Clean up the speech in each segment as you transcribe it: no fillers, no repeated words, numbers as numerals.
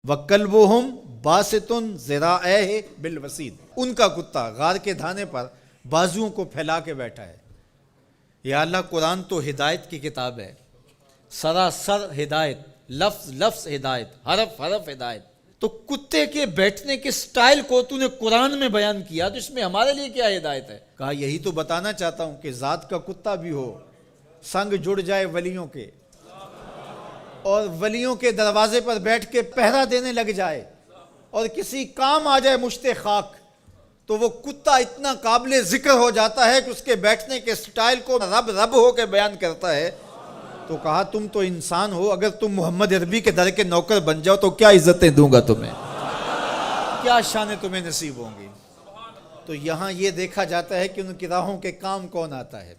وَكَلْبُهُمْ بَاسِطٌ ذِرَاعَيْهِ بِالْوَسِيدِ، ان کا کتا غار کے دھانے پر بازوؤں کو پھیلا کے بیٹھا ہے۔ یا اللہ، قرآن تو ہدایت کی کتاب ہے، سراسر ہدایت، لفظ لفظ ہدایت، حرف حرف ہدایت، تو کتے کے بیٹھنے کے سٹائل کو تو نے قرآن میں بیان کیا، تو اس میں ہمارے لیے کیا ہدایت ہے؟ کہا یہی تو بتانا چاہتا ہوں کہ ذات کا کتا بھی ہو، سنگ جڑ جائے ولیوں کے، اور ولیوں کے دروازے پر بیٹھ کے پہرا دینے لگ جائے، اور کسی کام آ جائے مشت خاک، تو وہ کتا اتنا قابل ذکر ہو جاتا ہے کہ اس کے بیٹھنے کے سٹائل کو رب رب ہو کے بیان کرتا ہے۔ تو کہا تم تو انسان ہو، اگر تم محمد عربی کے در کے نوکر بن جاؤ تو کیا عزتیں دوں گا تمہیں، کیا شانیں تمہیں نصیب ہوں گی۔ تو یہاں یہ دیکھا جاتا ہے کہ ان کی راہوں کے کام کون آتا ہے،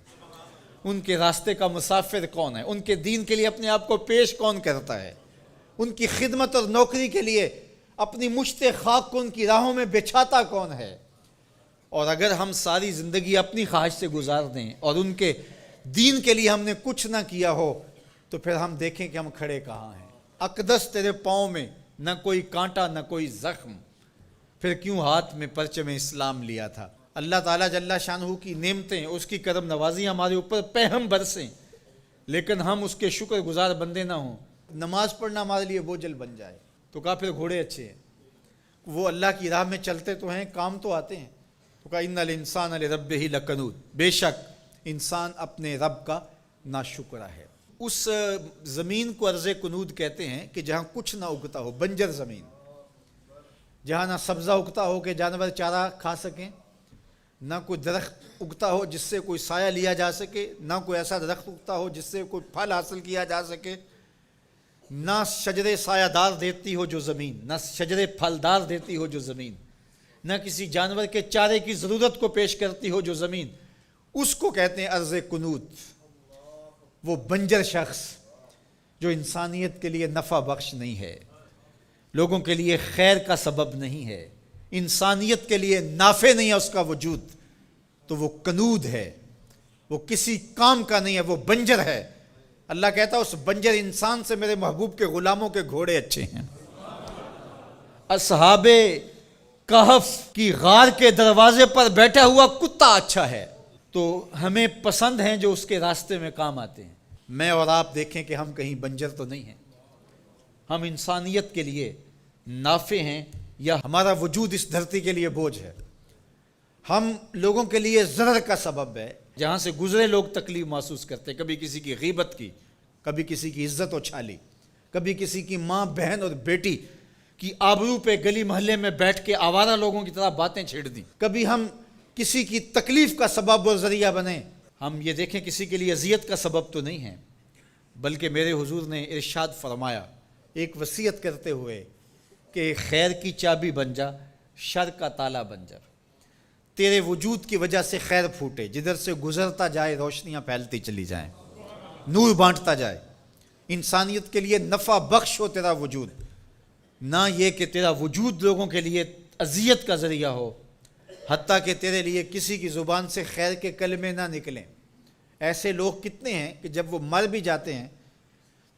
ان کے راستے کا مسافر کون ہے، ان کے دین کے لیے اپنے آپ کو پیش کون کرتا ہے، ان کی خدمت اور نوکری کے لیے اپنی مشت خاک کو ان کی راہوں میں بچھاتا کون ہے۔ اور اگر ہم ساری زندگی اپنی خواہش سے گزار دیں اور ان کے دین کے لیے ہم نے کچھ نہ کیا ہو، تو پھر ہم دیکھیں کہ ہم کھڑے کہاں ہیں۔ اقدس تیرے پاؤں میں نہ کوئی کانٹا نہ کوئی زخم، پھر کیوں ہاتھ میں پرچم اسلام لیا تھا۔ اللہ تعالیٰ جل شانہ کی نعمتیں، اس کی کرم نوازی ہمارے اوپر پہم برسیں، لیکن ہم اس کے شکر گزار بندے نہ ہوں، نماز پڑھنا ہمارے لیے بوجھل بن جائے۔ تو کہا پھر گھوڑے اچھے ہیں، وہ اللہ کی راہ میں چلتے تو ہیں، کام تو آتے ہیں۔ تو کہا ان الانسان لربہ لکنود، بے شک انسان اپنے رب کا ناشکرہ ہے۔ اس زمین کو ارض کنود کہتے ہیں کہ جہاں کچھ نہ اگتا ہو، بنجر زمین، جہاں نہ سبزہ اگتا ہو کہ جانور چارہ کھا سکیں، نہ کوئی درخت اگتا ہو جس سے کوئی سایہ لیا جا سکے، نہ کوئی ایسا درخت اگتا ہو جس سے کوئی پھل حاصل کیا جا سکے، نہ شجرے سایہ دار دیتی ہو جو زمین، نہ شجرے پھلدار دیتی ہو جو زمین، نہ کسی جانور کے چارے کی ضرورت کو پیش کرتی ہو جو زمین، اس کو کہتے ہیں ارض کنود۔ وہ بنجر شخص جو انسانیت کے لیے نفع بخش نہیں ہے، لوگوں کے لیے خیر کا سبب نہیں ہے، انسانیت کے لیے نافع نہیں ہے اس کا وجود، تو وہ کنود ہے، وہ کسی کام کا نہیں ہے، وہ بنجر ہے۔ اللہ کہتا ہے اس بنجر انسان سے میرے محبوب کے غلاموں کے گھوڑے اچھے ہیں۔ اصحاب کہف کی غار کے دروازے پر بیٹھا ہوا کتا اچھا ہے، تو ہمیں پسند ہیں جو اس کے راستے میں کام آتے ہیں۔ میں اور آپ دیکھیں کہ ہم کہیں بنجر تو نہیں ہیں، ہم انسانیت کے لیے نافع ہیں، یا ہمارا وجود اس دھرتی کے لیے بوجھ ہے، ہم لوگوں کے لیے ضرر کا سبب ہے، جہاں سے گزرے لوگ تکلیف محسوس کرتے، کبھی کسی کی غیبت کی، کبھی کسی کی عزت اچھالی، کبھی کسی کی ماں بہن اور بیٹی کی آبرو پہ گلی محلے میں بیٹھ کے آوارہ لوگوں کی طرح باتیں چھیڑ دیں، کبھی ہم کسی کی تکلیف کا سبب اور ذریعہ بنیں۔ ہم یہ دیکھیں کسی کے لیے اذیت کا سبب تو نہیں ہیں، بلکہ میرے حضور نے ارشاد فرمایا ایک وصیت کرتے ہوئے کہ خیر کی چابی بن جا، شر کا تالا بن جا، تیرے وجود کی وجہ سے خیر پھوٹے، جدھر سے گزرتا جائے روشنیاں پھیلتی چلی جائیں، نور بانٹتا جائے، انسانیت کے لیے نفع بخش ہو تیرا وجود، نہ یہ کہ تیرا وجود لوگوں کے لیے اذیت کا ذریعہ ہو، حتیٰ کہ تیرے لیے کسی کی زبان سے خیر کے کلمے نہ نکلیں۔ ایسے لوگ کتنے ہیں کہ جب وہ مر بھی جاتے ہیں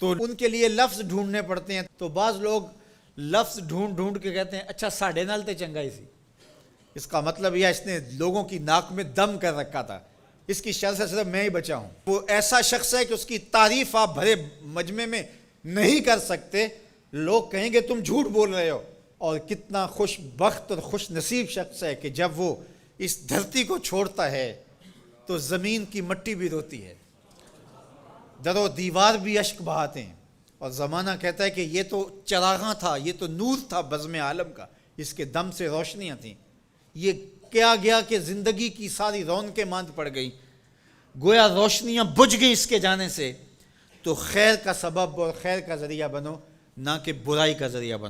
تو ان کے لیے لفظ ڈھونڈنے پڑتے ہیں، تو بعض لوگ لفظ ڈھونڈ ڈھونڈ کے کہتے ہیں اچھا ساڑھے نال تے چنگائی سی، اس کا مطلب یہ اس نے لوگوں کی ناک میں دم کر رکھا تھا، اس کی شر سے صرف میں ہی بچا ہوں۔ وہ ایسا شخص ہے کہ اس کی تعریف آپ بھرے مجمع میں نہیں کر سکتے، لوگ کہیں گے تم جھوٹ بول رہے ہو۔ اور کتنا خوش بخت اور خوش نصیب شخص ہے کہ جب وہ اس دھرتی کو چھوڑتا ہے تو زمین کی مٹی بھی روتی ہے، در و دیوار بھی اشک بہاتے ہیں، اور زمانہ کہتا ہے کہ یہ تو چراغاں تھا، یہ تو نور تھا بزم عالم کا، اس کے دم سے روشنیاں تھیں، یہ کیا گیا کہ زندگی کی ساری رونقیں ماند پڑ گئی، گویا روشنیاں بجھ گئیں اس کے جانے سے۔ تو خیر کا سبب اور خیر کا ذریعہ بنو، نہ کہ برائی کا ذریعہ بنو۔